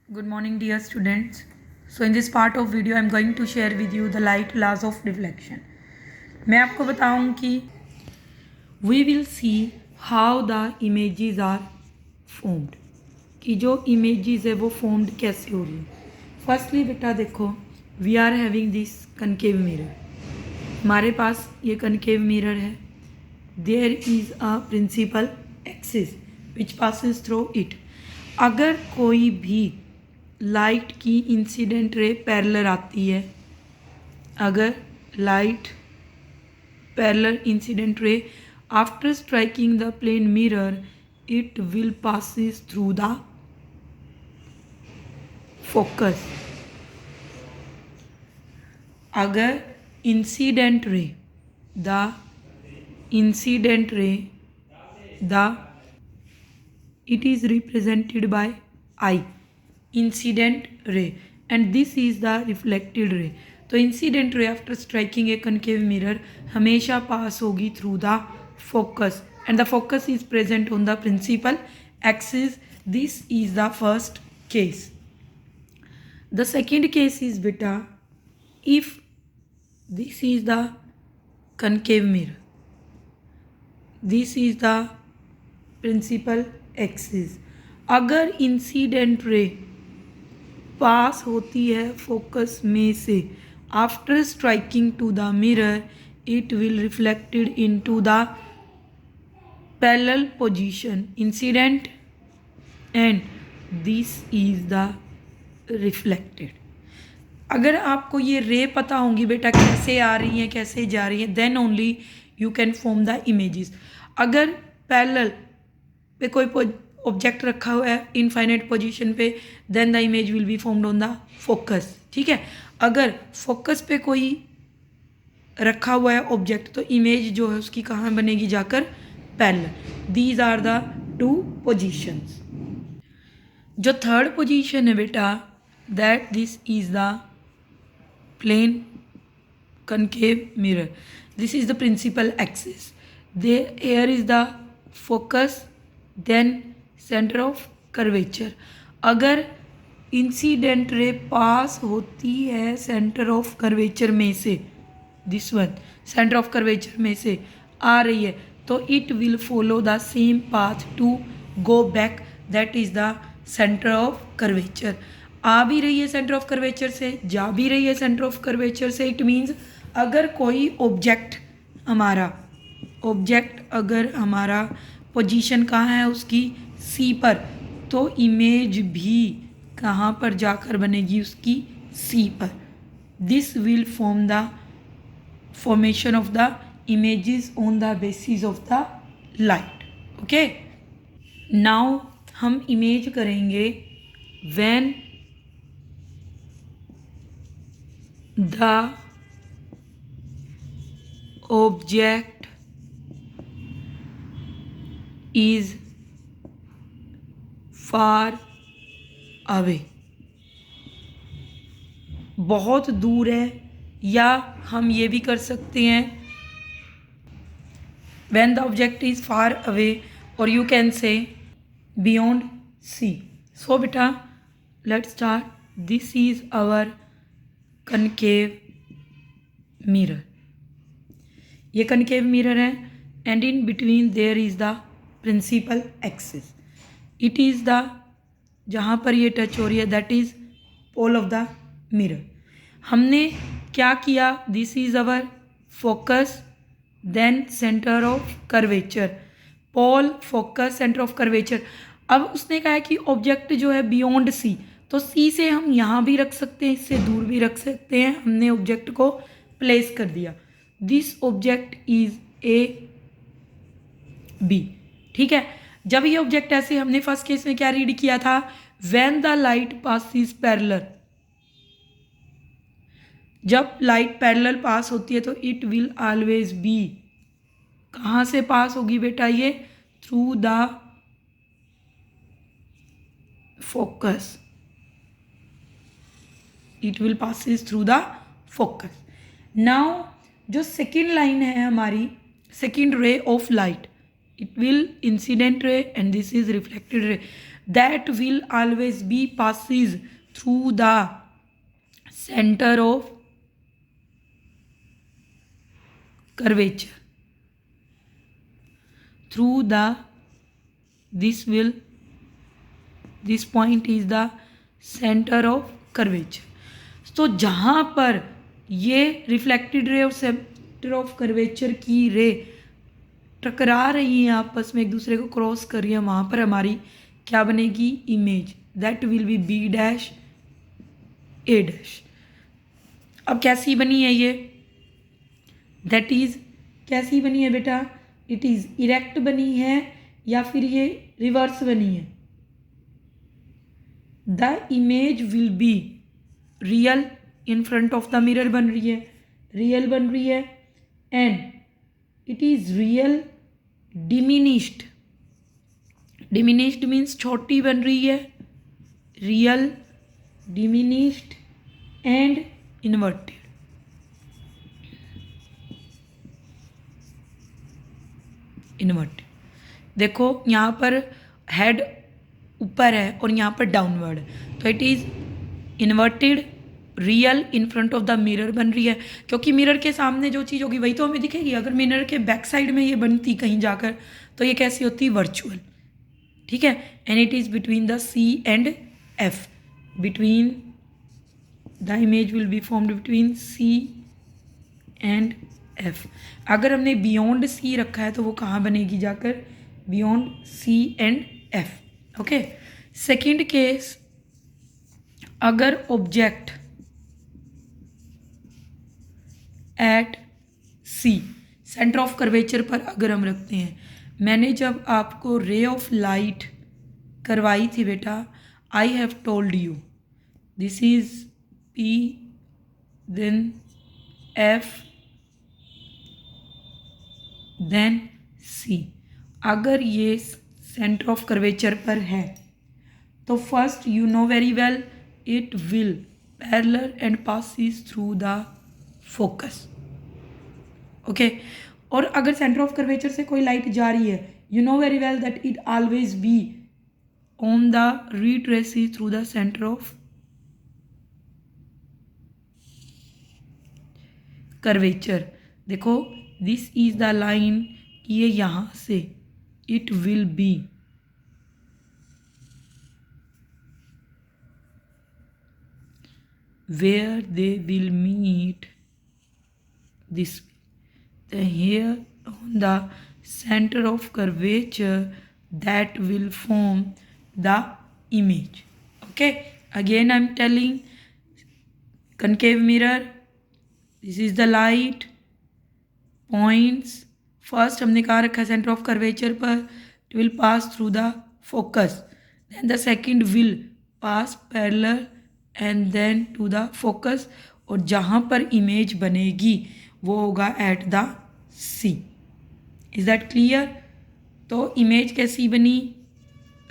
Good morning, dear students. So in this part of video I am going to share with you the light laws of reflection. मैं आपको बताऊं कि we will see how the images are formed, कि जो images है वो formed कैसे हो रही है. फर्स्टली बेटा देखो, we are having this concave mirror. हमारे पास ये concave mirror है. There is a principal axis which passes through it. अगर कोई भी लाइट की इंसिडेंट रे पैरेलल आती है, अगर light parallel incident ray after striking the plane mirror it will passes through the focus. अगर incident ray the it is represented by I, incident ray, and this is the reflected ray. तो incident ray after striking a concave mirror हमेशा pass होगी through the focus, and the focus is present on the principal axis. This is the first case. The second case is बेटा, if this is the concave mirror, this is the principal axis, अगर incident ray पास होती है focus में से after striking to the mirror it will reflected into the parallel position incident and this is the reflected. अगर आपको ये रे पता होंगी बेटा कैसे आ रही हैं कैसे जा रही हैं, then only you can form the images. अगर पैरेलल पे कोई ऑब्जेक्ट रखा हुआ है इनफाइनाइट पोजीशन पे, then the image will be formed on the focus. ठीक है, अगर फोकस पे कोई रखा हुआ है ऑब्जेक्ट तो इमेज जो है उसकी कहाँ बनेगी, जाकर parallel. These are the two positions. जो थर्ड पोजीशन है बेटा, that this is the plane concave mirror. This is the principal axis. Here is the focus, then center of curvature. अगर इंसिडेंट रे पास होती है सेंटर ऑफ कर्वेचर में से, this one centre of curvature में से आ रही है, तो it will follow the same path to go back, that is the centre of curvature. आ भी रही है सेंटर ऑफ कर्वेचर से, जा भी रही है सेंटर ऑफ कर्वेचर से. इट मीन्स अगर कोई ऑब्जेक्ट अगर हमारा पोजीशन कहाँ है उसकी सी पर, तो इमेज भी कहाँ पर जाकर बनेगी, उसकी सी पर. This will form the formation of the images on the basis of the light. Okay, now हम इमेज करेंगे when the object is far away, बहुत दूर है, या हम ये भी कर सकते हैं when the object is far away, और you can say beyond C. So बेटा let's start. This is our concave mirror. ये कनकेव मिरर है, and in between there is the principal axis. It is the, जहाँ पर ये touch हो रही है, that is pole of the mirror. हमने क्या किया, this is our focus, then centre of curvature. Pole, focus, centre of curvature. अब उसने कहा है कि ऑब्जेक्ट जो है बियॉन्ड सी, तो सी से हम यहाँ भी रख सकते हैं, इससे दूर भी रख सकते हैं. हमने ऑब्जेक्ट को प्लेस कर दिया. This object is A B. ठीक है, जब ये ऑब्जेक्ट ऐसे, हमने फर्स्ट केस में क्या रीड किया था, when the light passes parallel, जब लाइट पैरेलल पास होती है तो इट विल ऑलवेज बी, कहाँ से पास होगी बेटा, ये through the focus. It will passes through the focus. Now जो सेकेंड लाइन है हमारी, second ray of light, it will incident ray and this is reflected ray. That will always be passes through the centre of curvature through the this point is the center of curvature। तो जहाँ पर ये reflected ray और centre of curvature की रे टकरा रही हैं आपस में, एक दूसरे को क्रॉस कर रही है, वहाँ पर हमारी क्या बनेगी? Image. That will be B dash A dash. अब कैसी बनी है ये? दैट इज़ कैसी बनी है बेटा? इट इज़ इरेक्ट बनी है या फिर ये रिवर्स बनी है? The image will be real, in front of the mirror बन रही है, रियल बन रही है, and it is real diminished. Diminished means छोटी बन रही है, real diminished and inverted. Inverted देखो यहाँ पर हेड ऊपर है और यहाँ पर डाउनवर्ड है, तो it is inverted real in front of the mirror बन रही है, क्योंकि मिरर के सामने जो चीज़ होगी वही तो हमें दिखेगी। अगर मिरर के बैक साइड में ये बनती कहीं जाकर तो ये कैसी होती? वर्चुअल। ठीक है, and it is between the C and F, between the image will be formed between C and F. अगर हमने बियॉन्ड सी रखा है तो वो कहाँ बनेगी जाकर? Beyond C and F. Okay, second case, अगर object at C, centre of curvature पर अगर हम रखते हैं, मैंने जब आपको रे ऑफ लाइट करवाई थी बेटा, I have told you this is P then F then C. अगर ये सेंटर ऑफ कर्वेचर पर है तो first you know very well it will parallel and passes through the focus. Okay, और अगर सेंटर ऑफ कर्वेचर से कोई light जा रही है, you know very well that it always be on the retraces through the centre of curvature. देखो this is the line, ये यहाँ से it will be where they will meet this way. Then here on the center of curvature that will form the image. Okay, again I'm telling, concave mirror, this is the light points, first हमने कहाँ रखा है? Centre of curvature पर, it will pass through the focus, then the second will pass parallel and then to the focus, और जहाँ पर image बनेगी वो होगा at the C. Is that clear? तो इमेज कैसी बनी?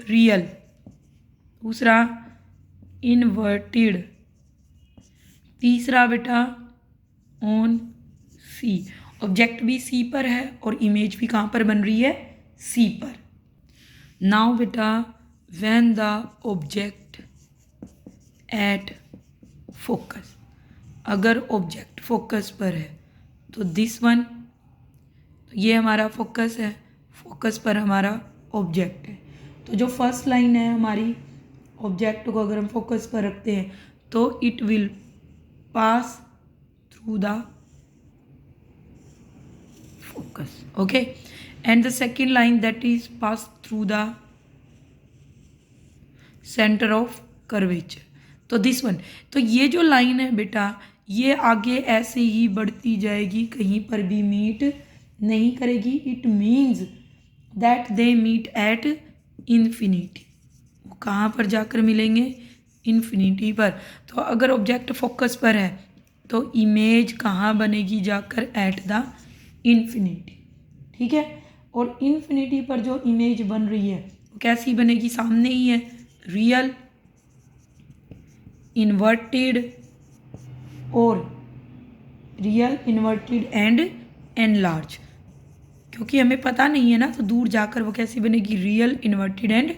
रियल। दूसरा इन्वर्टेड। तीसरा बेटा ऑन सी, ऑब्जेक्ट भी सी पर है और इमेज भी कहाँ पर बन रही है? सी पर। नाउ बेटा when the object at focus, अगर ऑब्जेक्ट फोकस पर है तो दिस वन, तो ये हमारा फोकस है, फोकस पर हमारा ऑब्जेक्ट है। तो जो फर्स्ट लाइन है हमारी, ऑब्जेक्ट को अगर हम फोकस पर रखते हैं तो it will pass through the focus. Okay, and the second line that is pass through the centre of curvature, तो दिस वन। तो ये जो लाइन है बेटा, ये आगे ऐसे ही बढ़ती जाएगी, कहीं पर भी मीट नहीं करेगी। It means that they meet at infinity. वो कहाँ पर जाकर मिलेंगे? इन्फिनिटी पर। तो अगर ऑब्जेक्ट फोकस पर है तो इमेज कहाँ बनेगी जाकर? At the infinity. ठीक है, और इन्फिनिटी पर जो इमेज बन रही है वो कैसी बनेगी? सामने ही है, रियल, इन्वर्टेड और रियल, इन्वर्टेड एंड एनलार्ज। क्योंकि हमें पता नहीं है ना, तो दूर जाकर वो कैसी बनेगी? Real, inverted and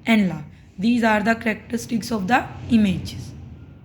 enlarge. These are the characteristics of the images.